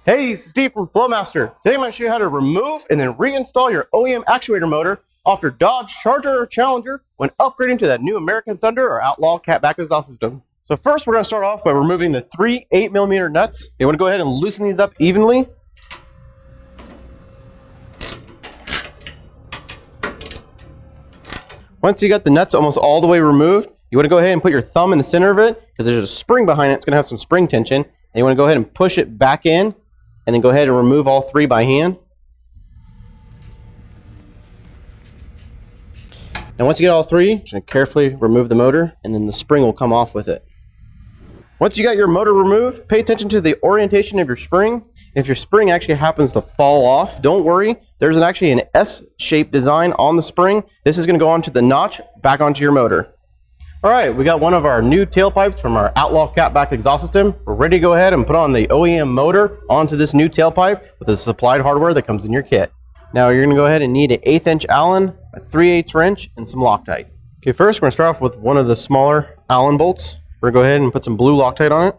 Hey, this is Steve from Flowmaster. Today I'm going to show you how to remove and then reinstall your OEM actuator motor off your Dodge Charger or Challenger when upgrading to that new American Thunder or Outlaw Cat-back Exhaust System. So first we're going to start off by removing the three 8mm nuts. You want to go ahead and loosen these up evenly. Once you got the nuts almost all the way removed, you want to go ahead and put your thumb in the center of it because there's a spring behind it. It's going to have some spring tension. And you want to go ahead and push it back in and then go ahead and remove all three by hand. Now once you get all three, just going to carefully remove the motor and then the spring will come off with it. Once you got your motor removed, pay attention to the orientation of your spring. If your spring actually happens to fall off, don't worry. There's actually an S-shaped design on the spring. This is going to go onto the notch back onto your motor. All right, we got one of our new tailpipes from our Outlaw Cat-back Exhaust System. We're ready to go ahead and put on the OEM motor onto this new tailpipe with the supplied hardware that comes in your kit. Now you're going to go ahead and need an 1/8" Allen, a 3/8 wrench, and some Loctite. Okay, first we're going to start off with one of the smaller Allen bolts. We're going to go ahead and put some blue Loctite on it.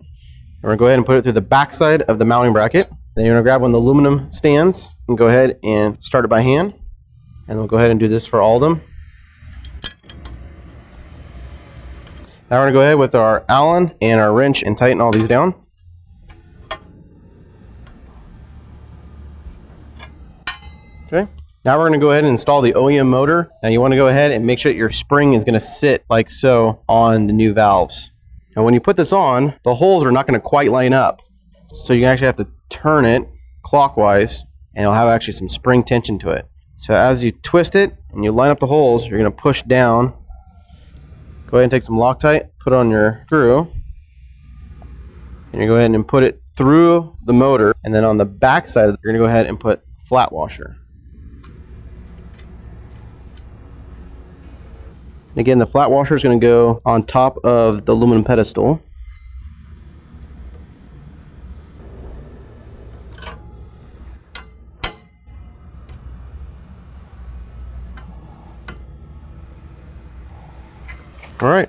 We're going to go ahead and put it through the back side of the mounting bracket. Then you're going to grab one of the aluminum stands and go ahead and start it by hand. And we'll go ahead and do this for all of them. Now we're going to go ahead with our Allen and our wrench and tighten all these down. Okay. Now we're going to go ahead and install the OEM motor. Now you want to go ahead and make sure that your spring is going to sit like so on the new valves. Now when you put this on, the holes are not going to quite line up. So you actually have to turn it clockwise and it'll have actually some spring tension to it. So as you twist it and you line up the holes, you're going to push down. Go ahead and take some Loctite, put it on your screw, and you go ahead and put it through the motor, and then on the back side, you're going to go ahead and put flat washer. Again, the flat washer is going to go on top of the aluminum pedestal. All right,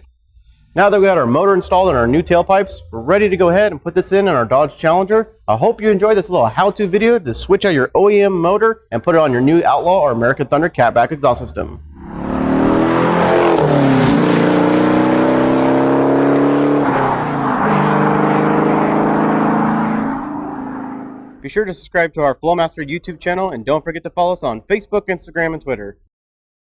now that we got our motor installed and our new tailpipes, we're ready to go ahead and put this in our Dodge Challenger. I hope you enjoyed this little how-to video to switch out your OEM motor and put it on your new Outlaw or American Thunder Cat-back Exhaust System. Be sure to subscribe to our Flowmaster YouTube channel and don't forget to follow us on Facebook, Instagram, and Twitter.